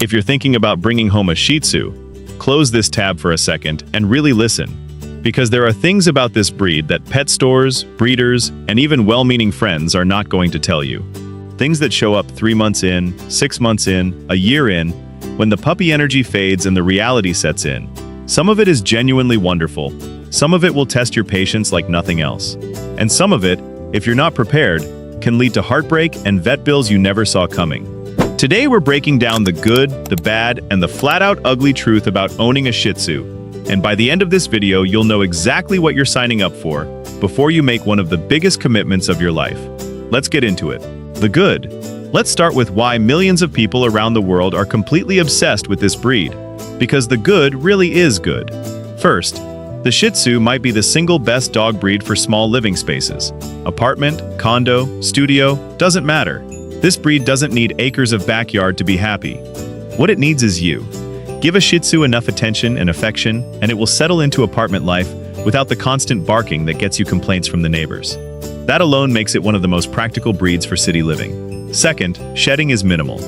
If you're thinking about bringing home a Shih Tzu, close this tab for a second and really listen, because there are things about this breed that pet stores, breeders, and even well-meaning friends are not going to tell you. Things that show up 3 months in, 6 months in, a year in, when the puppy energy fades and the reality sets in. Some of it is genuinely wonderful, some of it will test your patience like nothing else, and some of it, if you're not prepared, can lead to heartbreak and vet bills you never saw coming. Today we're breaking down the good, the bad, and the flat-out ugly truth about owning a Shih Tzu. And by the end of this video, you'll know exactly what you're signing up for before you make one of the biggest commitments of your life. Let's get into it. The good. Let's start with why millions of people around the world are completely obsessed with this breed. Because the good really is good. First, the Shih Tzu might be the single best dog breed for small living spaces. Apartment, condo, studio, doesn't matter. This breed doesn't need acres of backyard to be happy. What it needs is you. Give a Shih Tzu enough attention and affection, and it will settle into apartment life without the constant barking that gets you complaints from the neighbors. That alone makes it one of the most practical breeds for city living. Second, shedding is minimal.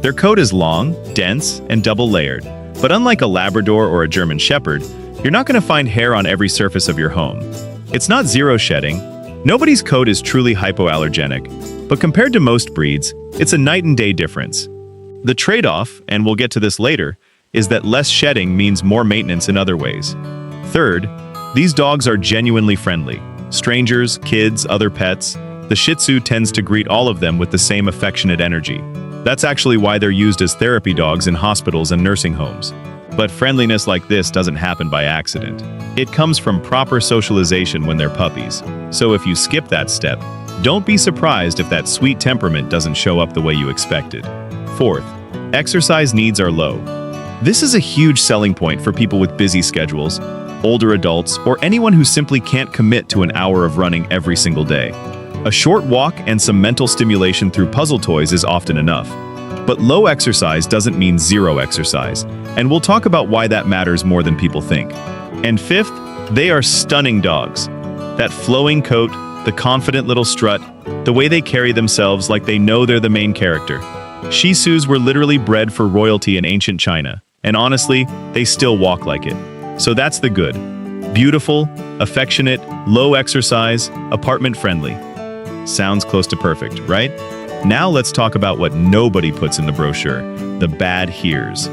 Their coat is long, dense, and double-layered, but unlike a Labrador or a German Shepherd, you're not going to find hair on every surface of your home. It's not zero shedding. Nobody's coat is truly hypoallergenic, but compared to most breeds, it's a night and day difference. The trade-off, and we'll get to this later, is that less shedding means more maintenance in other ways. Third, these dogs are genuinely friendly. Strangers, kids, other pets, the Shih Tzu tends to greet all of them with the same affectionate energy. That's actually why they're used as therapy dogs in hospitals and nursing homes. But friendliness like this doesn't happen by accident. It comes from proper socialization when they're puppies. So if you skip that step, don't be surprised if that sweet temperament doesn't show up the way you expected. Fourth, exercise needs are low. This is a huge selling point for people with busy schedules, older adults, or anyone who simply can't commit to an hour of running every single day. A short walk and some mental stimulation through puzzle toys is often enough. But low exercise doesn't mean zero exercise, and we'll talk about why that matters more than people think. And fifth, they are stunning dogs. That flowing coat, the confident little strut, the way they carry themselves like they know they're the main character. Shih Tzus were literally bred for royalty in ancient China, and honestly, they still walk like it. So that's the good. Beautiful, affectionate, low exercise, apartment friendly. Sounds close to perfect, right? Now let's talk about what nobody puts in the brochure, the bad here's.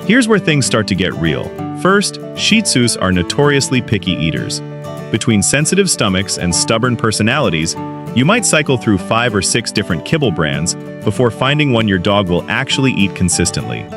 Here's where things start to get real. First, Shih Tzus are notoriously picky eaters. Between sensitive stomachs and stubborn personalities, you might cycle through 5 or 6 different kibble brands before finding one your dog will actually eat consistently.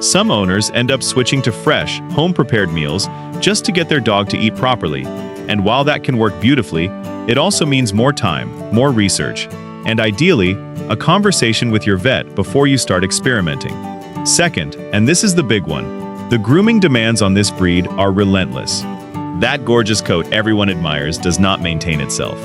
Some owners end up switching to fresh, home-prepared meals just to get their dog to eat properly. And while that can work beautifully, it also means more time, more research, and ideally, a conversation with your vet before you start experimenting. Second, and this is the big one, the grooming demands on this breed are relentless. That gorgeous coat everyone admires does not maintain itself.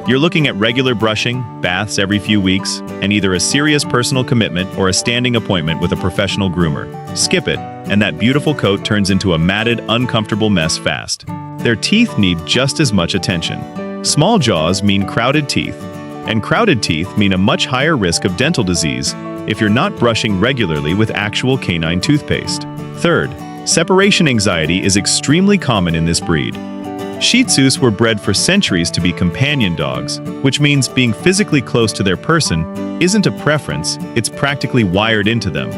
You're looking at regular brushing, baths every few weeks, and either a serious personal commitment or a standing appointment with a professional groomer. Skip it, and that beautiful coat turns into a matted, uncomfortable mess fast. Their teeth need just as much attention. Small jaws mean crowded teeth, and crowded teeth mean a much higher risk of dental disease if you're not brushing regularly with actual canine toothpaste. Third, separation anxiety is extremely common in this breed. Shih Tzus were bred for centuries to be companion dogs, which means being physically close to their person isn't a preference, it's practically wired into them.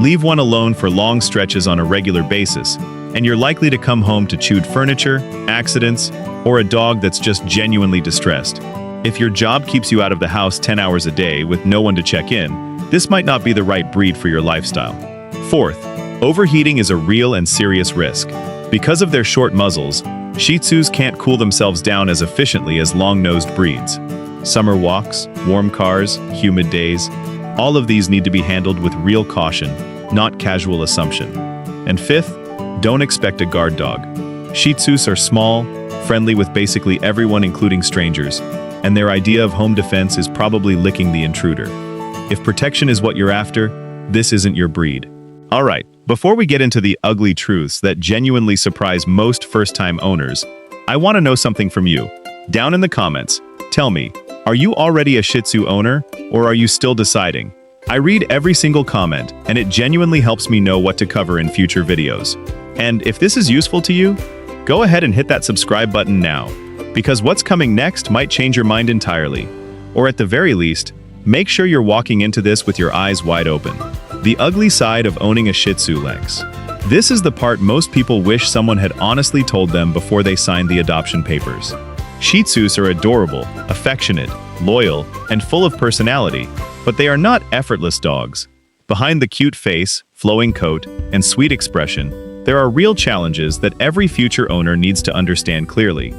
Leave one alone for long stretches on a regular basis, and you're likely to come home to chewed furniture, accidents, or a dog that's just genuinely distressed. If your job keeps you out of the house 10 hours a day with no one to check in, this might not be the right breed for your lifestyle. Fourth, overheating is a real and serious risk. Because of their short muzzles, Shih Tzus can't cool themselves down as efficiently as long-nosed breeds. Summer walks, warm cars, humid days, all of these need to be handled with real caution, not casual assumption. And fifth, don't expect a guard dog. Shih Tzus are small, friendly with basically everyone including strangers, and their idea of home defense is probably licking the intruder. If protection is what you're after, this isn't your breed. Alright, before we get into the ugly truths that genuinely surprise most first-time owners, I want to know something from you. Down in the comments, tell me, are you already a Shih Tzu owner, or are you still deciding? I read every single comment, and it genuinely helps me know what to cover in future videos. And if this is useful to you, go ahead and hit that subscribe button now, because what's coming next might change your mind entirely. Or at the very least, make sure you're walking into this with your eyes wide open. The ugly side of owning a Shih Tzu, Lex. This is the part most people wish someone had honestly told them before they signed the adoption papers. Shih Tzus are adorable, affectionate, loyal, and full of personality, but they are not effortless dogs. Behind the cute face, flowing coat, and sweet expression, there are real challenges that every future owner needs to understand clearly.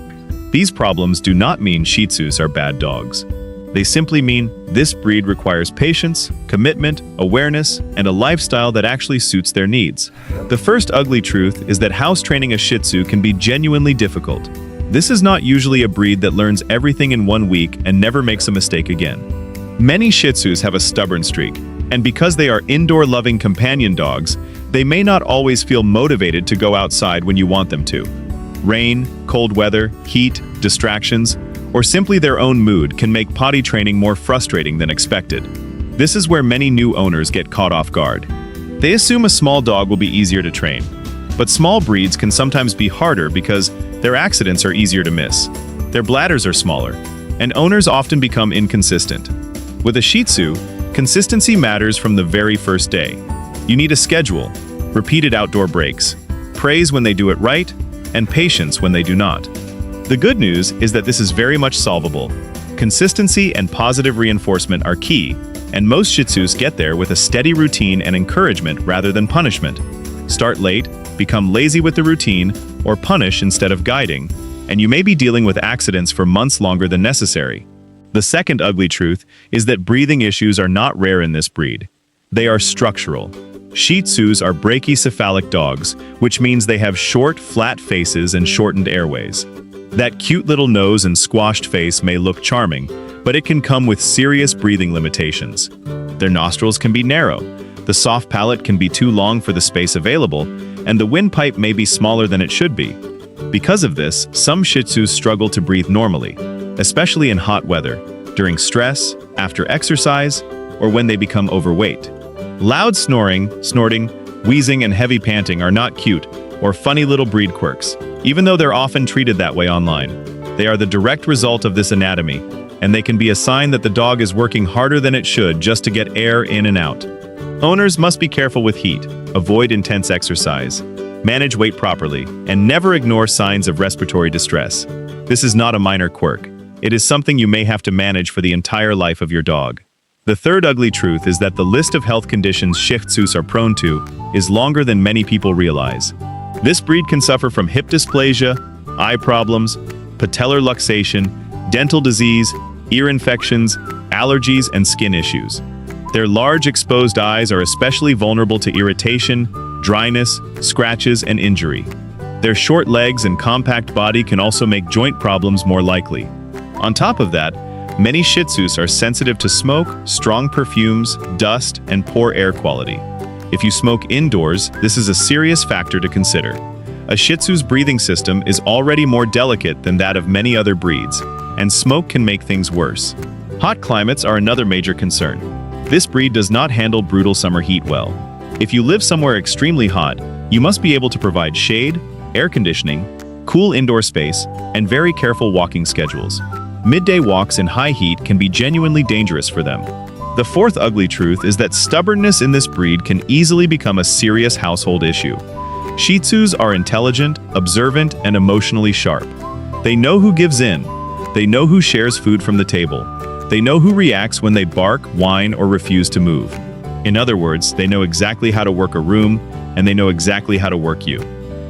These problems do not mean Shih Tzus are bad dogs. They simply mean this breed requires patience, commitment, awareness, and a lifestyle that actually suits their needs. The first ugly truth is that house training a Shih Tzu can be genuinely difficult. This is not usually a breed that learns everything in 1 week and never makes a mistake again. Many Shih Tzus have a stubborn streak, and because they are indoor-loving companion dogs, they may not always feel motivated to go outside when you want them to. Rain, cold weather, heat, distractions, or simply their own mood can make potty training more frustrating than expected. This is where many new owners get caught off guard. They assume a small dog will be easier to train, but small breeds can sometimes be harder because their accidents are easier to miss. Their bladders are smaller, and owners often become inconsistent. With a Shih Tzu, consistency matters from the very first day. You need a schedule, repeated outdoor breaks, praise when they do it right, and patience when they do not. The good news is that this is very much solvable. Consistency and positive reinforcement are key, and most Shih Tzus get there with a steady routine and encouragement rather than punishment. Start late, become lazy with the routine, or punish instead of guiding, and you may be dealing with accidents for months longer than necessary. The second ugly truth is that breathing issues are not rare in this breed. They are structural. Shih Tzus are brachycephalic dogs, which means they have short, flat faces and shortened airways. That cute little nose and squashed face may look charming, but it can come with serious breathing limitations. Their nostrils can be narrow, the soft palate can be too long for the space available, and the windpipe may be smaller than it should be. Because of this, some Shih Tzus struggle to breathe normally, especially in hot weather, during stress, after exercise, or when they become overweight. Loud snoring, snorting, wheezing, and heavy panting are not cute or funny little breed quirks, even though they're often treated that way online. They are the direct result of this anatomy, and they can be a sign that the dog is working harder than it should just to get air in and out. Owners must be careful with heat, avoid intense exercise, manage weight properly, and never ignore signs of respiratory distress. This is not a minor quirk. It is something you may have to manage for the entire life of your dog. The third ugly truth is that the list of health conditions Shih Tzus are prone to is longer than many people realize. This breed can suffer from hip dysplasia, eye problems, patellar luxation, dental disease, ear infections, allergies, and skin issues. Their large exposed eyes are especially vulnerable to irritation, dryness, scratches, and injury. Their short legs and compact body can also make joint problems more likely. On top of that, many Shih Tzus are sensitive to smoke, strong perfumes, dust, and poor air quality. If you smoke indoors, this is a serious factor to consider. A Shih Tzu's breathing system is already more delicate than that of many other breeds, and smoke can make things worse. Hot climates are another major concern. This breed does not handle brutal summer heat well. If you live somewhere extremely hot, you must be able to provide shade, air conditioning, cool indoor space, and very careful walking schedules. Midday walks in high heat can be genuinely dangerous for them. The fourth ugly truth is that stubbornness in this breed can easily become a serious household issue. Shih Tzus are intelligent, observant, and emotionally sharp. They know who gives in. They know who shares food from the table. They know who reacts when they bark, whine, or refuse to move. In other words, they know exactly how to work a room, and they know exactly how to work you.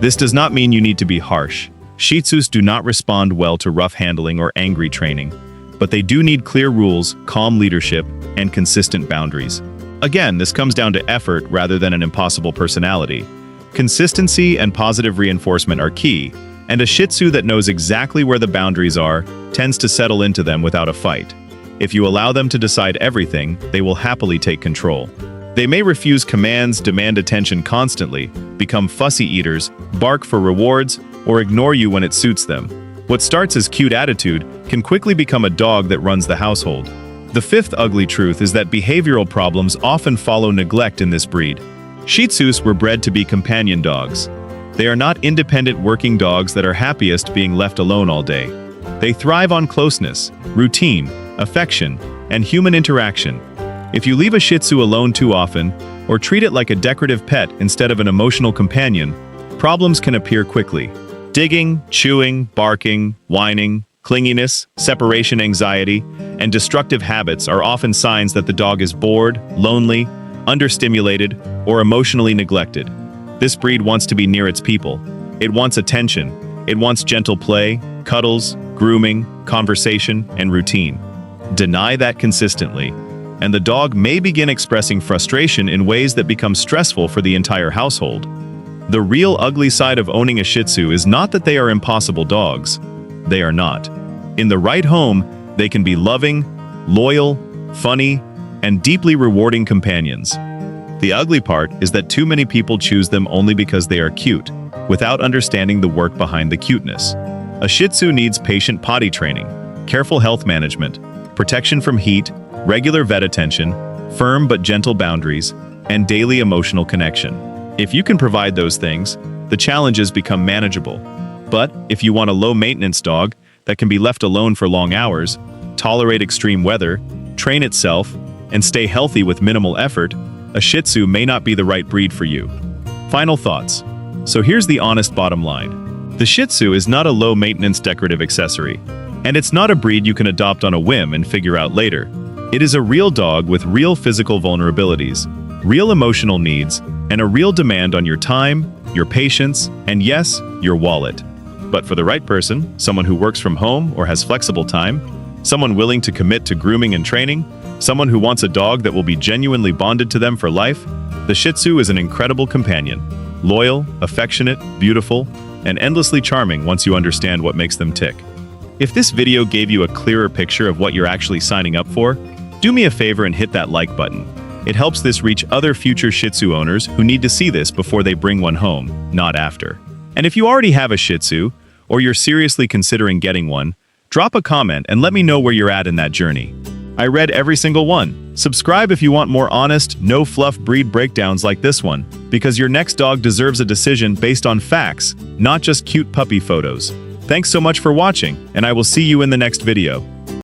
This does not mean you need to be harsh. Shih Tzus do not respond well to rough handling or angry training, but they do need clear rules, calm leadership, and consistent boundaries. Again, this comes down to effort rather than an impossible personality. Consistency and positive reinforcement are key, and a Shih Tzu that knows exactly where the boundaries are tends to settle into them without a fight. If you allow them to decide everything, they will happily take control. They may refuse commands, demand attention constantly, become fussy eaters, bark for rewards, or ignore you when it suits them. What starts as cute attitude can quickly become a dog that runs the household. The fifth ugly truth is that behavioral problems often follow neglect in this breed. Shih Tzus were bred to be companion dogs. They are not independent working dogs that are happiest being left alone all day. They thrive on closeness, routine, affection, and human interaction. If you leave a Shih Tzu alone too often, or treat it like a decorative pet instead of an emotional companion, problems can appear quickly. Digging, chewing, barking, whining, clinginess, separation anxiety, and destructive habits are often signs that the dog is bored, lonely, understimulated, or emotionally neglected. This breed wants to be near its people. It wants attention. It wants gentle play, cuddles, grooming, conversation, and routine. Deny that consistently, and the dog may begin expressing frustration in ways that become stressful for the entire household. The real ugly side of owning a Shih Tzu is not that they are impossible dogs. They are not. In the right home, they can be loving, loyal, funny, and deeply rewarding companions. The ugly part is that too many people choose them only because they are cute, without understanding the work behind the cuteness. A Shih Tzu needs patient potty training, careful health management, protection from heat, regular vet attention, firm but gentle boundaries, and daily emotional connection. If you can provide those things, the challenges become manageable. But if you want a low-maintenance dog that can be left alone for long hours, tolerate extreme weather, train itself, and stay healthy with minimal effort, a Shih Tzu may not be the right breed for you. Final thoughts. So here's the honest bottom line. The Shih Tzu is not a low-maintenance decorative accessory, and it's not a breed you can adopt on a whim and figure out later. It is a real dog with real physical vulnerabilities, real emotional needs, and a real demand on your time, your patience, and yes, your wallet. But for the right person, someone who works from home or has flexible time, someone willing to commit to grooming and training, someone who wants a dog that will be genuinely bonded to them for life, the Shih Tzu is an incredible companion. Loyal, affectionate, beautiful, and endlessly charming once you understand what makes them tick. If this video gave you a clearer picture of what you're actually signing up for, do me a favor and hit that like button. It helps this reach other future Shih Tzu owners who need to see this before they bring one home, not after. And if you already have a Shih Tzu, or you're seriously considering getting one, drop a comment and let me know where you're at in that journey. I read every single one. Subscribe if you want more honest, no-fluff breed breakdowns like this one, because your next dog deserves a decision based on facts, not just cute puppy photos. Thanks so much for watching, and I will see you in the next video.